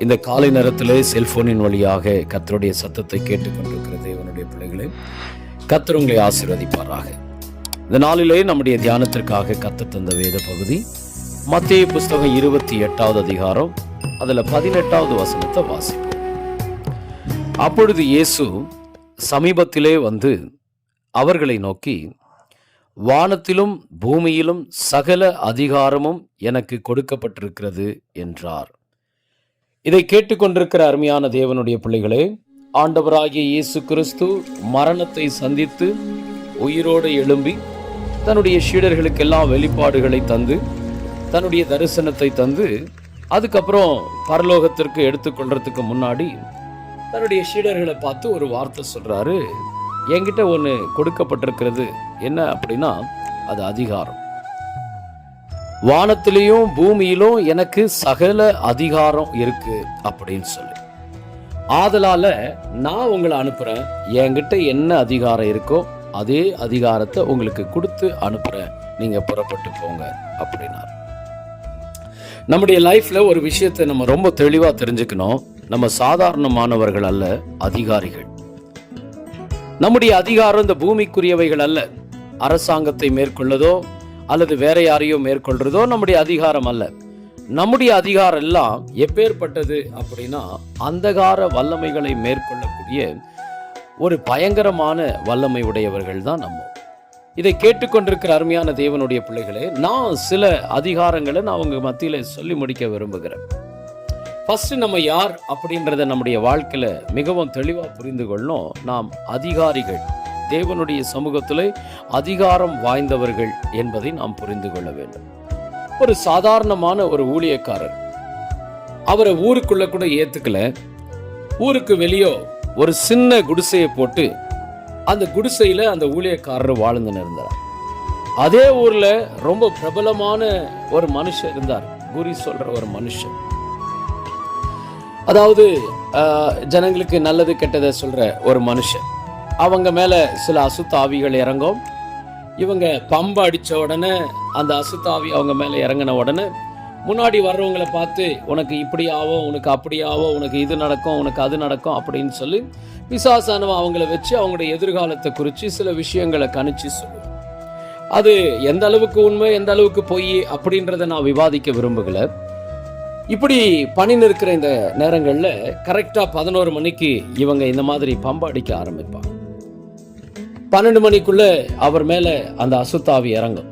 இந்த காலை நேரத்திலே செல்போனின் வழியாக கர்த்தருடைய சத்தத்தை கேட்டுக்கொண்டிருக்கிற தேவனுடைய பிள்ளைகளே, கர்த்தர் உங்களை ஆசீர்வதிப்பாராக. இந்த நாளிலே நம்முடைய தியானத்திற்காக கர்த்தர் தந்த வேத பகுதி மத்தேயு புஸ்தகம் 28வது அதிகாரம், அதில் 18வது வசனத்தை வாசிப்போம். அப்பொழுது இயேசு சமீபத்திலே வந்து அவர்களை நோக்கி, வானத்திலும் பூமியிலும் சகல அதிகாரமும் எனக்கு கொடுக்கப்பட்டிருக்கிறது என்றார். இதை கேட்டுக்கொண்டிருக்கிற அருமையான தேவனுடைய பிள்ளைகளே, ஆண்டவராகிய இயேசு கிறிஸ்து மரணத்தை சந்தித்து உயிரோடு எழும்பி தன்னுடைய சீடர்களுக்கெல்லாம் வெளிப்பாடுகளை தந்து தன்னுடைய தரிசனத்தை தந்து அதுக்கப்புறம் பரலோகத்திற்கு எடுத்துக்கொள்றதுக்கு முன்னாடி தன்னுடைய சீடர்களை பார்த்து ஒரு வார்த்தை சொல்றாரு. என்கிட்ட ஒன்று கொடுக்கப்பட்டிருக்கிறது. என்ன அப்படின்னா, அது அதிகாரம். வானத்திலையும் பூமியிலும் எனக்கு சகல அதிகாரம் இருக்கு அப்படின்னு சொல்லி, ஆதலால நான் உங்களை அனுப்புறேன். என்கிட்ட என்ன அதிகாரம் இருக்கோ அதே அதிகாரத்தை உங்களுக்கு கொடுத்து அனுப்புறேன், நீங்க புறப்பட்டு போங்க அப்படின்னார். நம்முடைய லைஃப்ல ஒரு விஷயத்தை நம்ம ரொம்ப தெளிவா தெரிஞ்சுக்கணும். நம்ம சாதாரணமானவர்கள் அல்ல, அதிகாரிகள். நம்முடைய அதிகாரம் இந்த பூமிக்குரியவைகள் அல்ல. அரசாங்கத்தை மேற்கொள்ளதோ அல்லது வேற யாரையோ மேற்கொள்றதோ நம்முடைய அதிகாரம் அல்ல. நம்முடைய அதிகாரம் எல்லாம் எப்பேற்பட்டது அப்படின்னா, அந்தகார வல்லமைகளை மேற்கொள்ளக்கூடிய ஒரு பயங்கரமான வல்லமை உடையவர்கள் தான் நம்ம. இதை கேட்டுக்கொண்டிருக்கிற அருமையான தேவனுடைய பிள்ளைகளே, நான் சில அதிகாரங்களை நான் உங்க மத்தியில சொல்லி முடிக்க விரும்புகிறேன். ஃபர்ஸ்ட் நம்ம யார் அப்படின்றத நம்முடைய வாழ்க்கையில மிகவும் தெளிவா புரிந்து கொள்ளணும். நாம் அதிகாரிகள், தேவனுடைய சமூகத்திலே அதிகாரம் வாய்ந்தவர்கள் என்பதை நாம் புரிந்து கொள்ள வேண்டும். ஒரு சாதாரணமான ஒரு ஊழியக்காரர், அவரை ஊருக்குள்ள கூட ஏத்துக்கல. ஊருக்கு வெளியோ ஒரு சின்ன குடிசையை போட்டு அந்த குடிசையில அந்த ஊழியக்காரர் வாழ்ந்துன்னு இருந்தார். அதே ஊர்ல ரொம்ப பிரபலமான ஒரு மனுஷன் இருந்தார், குறி சொல்ற ஒரு மனுஷன். அதாவது ஜனங்களுக்கு நல்லது கெட்டதை சொல்ற ஒரு மனுஷன். அவங்க மேல சில அசுத்த ஆவிகள் இறங்கும். இவங்க பம்பை அடிச்ச உடனே அந்த அசுத்த ஆவி அவங்க மேல இறங்கின உடனே முன்னாடி வர்றவங்களை பார்த்து, உனக்கு இப்படி ஆகும், உனக்கு அப்படி ஆகும், உனக்கு இது நடக்கும், உனக்கு அது நடக்கும் அப்படின்னு சொல்லி பிசாசானவன் அவங்கள வச்சு அவங்களுடைய எதிர்காலத்தை குறித்து சில விஷயங்களை கணிச்சு சொல்லுவோம். அது எந்த அளவுக்கு உண்மை எந்த அளவுக்கு பொய் அப்படின்றத நான் விவாதிக்க விரும்புகல. இப்படி பண்ணின்னு இருக்கிற இந்த நேரங்களில் கரெக்டாக 11 மணிக்கு இவங்க இந்த மாதிரி பம்பை அடிக்க ஆரம்பிப்பாங்க. 12 மணிக்குள்ள அவர் மேலே அந்த அசுத்தாவி இறங்கும்.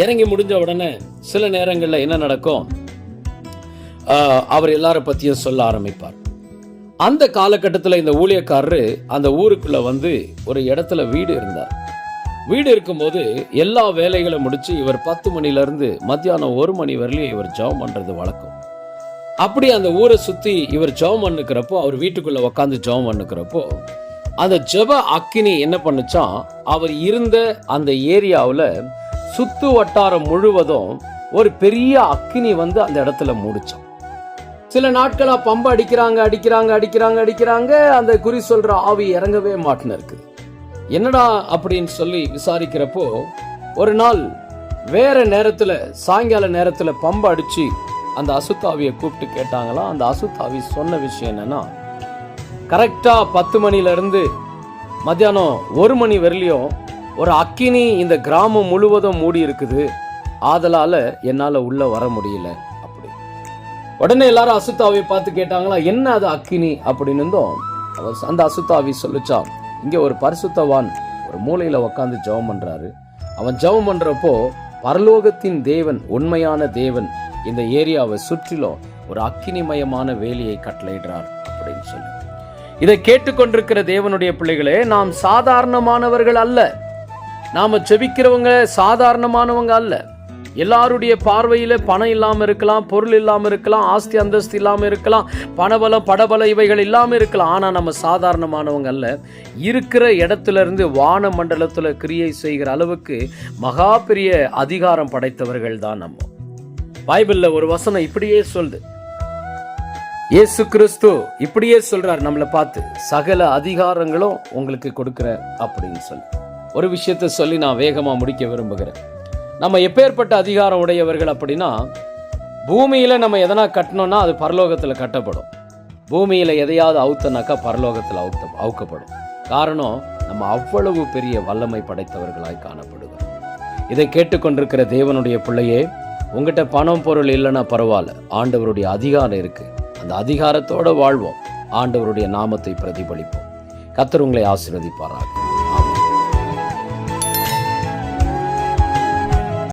இறங்கி முடிஞ்ச உடனே சில நேரங்களில் என்ன நடக்கும், அவர் எல்லாரை பற்றியும் சொல்ல ஆரம்பிப்பார். அந்த காலகட்டத்தில் இந்த ஊழியக்காரரு அந்த ஊருக்குள்ள வந்து ஒரு இடத்துல வீடு இருந்தார். வீடு இருக்கும்போது எல்லா வேலைகளை முடிச்சு இவர் 10 மணிலேருந்து மத்தியானம் 1 மணி வரலையும் இவர் ஜெபம் பண்ணுறது வழக்கம். அப்படி அந்த ஊரை சுற்றி இவர் ஜெபம் பண்ணுக்கிறப்போ, அவர் வீட்டுக்குள்ளே உக்காந்து ஜெபம் பண்ணுக்கிறப்போ, அந்த ஜெப அக்கினி என்ன பண்ணுச்சான், அவர் இருந்த அந்த ஏரியாவில் சுத்து வட்டாரம் முழுவதும் ஒரு பெரிய அக்கினி வந்து அந்த இடத்துல மூடிச்சான். சில நாட்களாக பம்பை அடிக்கிறாங்க. அந்த குறி சொல்ற ஆவி இறங்கவே மாட்டுன்னு இருக்குது. என்னடா அப்படின்னு சொல்லி விசாரிக்கிறப்போ, ஒரு நாள் வேற நேரத்தில் சாயங்கால நேரத்தில் பம்பை அடிச்சு அந்த அசுத்தாவியை கூப்பிட்டு கேட்டாங்களாம். அந்த அசுத்தாவி சொன்ன விஷயம் என்னன்னா, கரெக்டாக 10 மணிலேருந்து மத்தியானம் 1 மணி வரலையும் ஒரு அக்கினி இந்த கிராமம் முழுவதும் மூடி இருக்குது, ஆதலால என்னால் உள்ள வர முடியல அப்படி. உடனே எல்லாரும் அசுத்தாவியை பார்த்து கேட்டாங்களா, என்ன அது அக்கினி அப்படின்னு இருந்தோம். அந்த அசுத்தாவி சொல்லிச்சா, இங்கே ஒரு பரிசுத்தவான் ஒரு மூலையில் உக்காந்து ஜெபம் பண்ணுறாரு. அவன் ஜெபம் பண்ணுறப்போ பரலோகத்தின் தேவன், உண்மையான தேவன் இந்த ஏரியாவை சுற்றிலும் ஒரு அக்கினிமயமான வேலியை கட்டளையிடுறார் அப்படின்னு சொல்லி. இதை கேட்டுக்கொண்டிருக்கிற தேவனுடைய பிள்ளைகளே, நாம் சாதாரணமானவர்கள் அல்ல. நாம ஜெபிக்கிறவங்க சாதாரணமானவங்க அல்ல. எல்லாருடைய பார்வையில பணம் இல்லாமல் இருக்கலாம், பொருள் இல்லாமல் இருக்கலாம், ஆஸ்தி அந்தஸ்து இல்லாமல் இருக்கலாம், பணபலம் படபல இவைகள் இல்லாமல் இருக்கலாம். ஆனால் நம்ம சாதாரணமானவங்க அல்ல. இருக்கிற இடத்துல இருந்து வான மண்டலத்தில் கிரியை செய்கிற அளவுக்கு மகா பெரிய அதிகாரம் படைத்தவர்கள் தான் நம்ம. பைபிள்ல ஒரு வசனம் இப்படியே சொல்லுது. இயேசு கிறிஸ்து இப்படியே சொல்றார் நம்மளை பார்த்து, சகல அதிகாரங்களும் உங்களுக்கு கொடுக்கிறேன் அப்படின்னு சொல்லி. ஒரு விஷயத்தை சொல்லி நான் வேகமா முடிக்க விரும்புகிறேன். நம்ம எப்பேற்பட்ட அதிகாரம் உடையவர்கள் அப்படின்னா, பூமியில் நம்ம எதனா கட்டணும்னா அது பரலோகத்தில் கட்டப்படும். பூமியில் எதையாவது அவுத்தனாக்கா பரலோகத்தில் அவுக்கப்படும். காரணம், நம்ம அவ்வளவு பெரிய வல்லமை படைத்தவர்களாய் காணப்படுகிறோம். இதை கேட்டுக்கொண்டிருக்கிற தேவனுடைய பிள்ளையே, உங்ககிட்ட பணம் பொருள் இல்லைன்னா பரவாயில்ல, ஆண்டவருடைய அதிகாரம் இருக்குது. அந்த அதிகாரத்தோடு வாழ்வோம், ஆண்டவருடைய நாமத்தை பிரதிபலிப்போம். கர்த்தர் உங்களை ஆசீர்வதிப்பாராக. ஆமென்.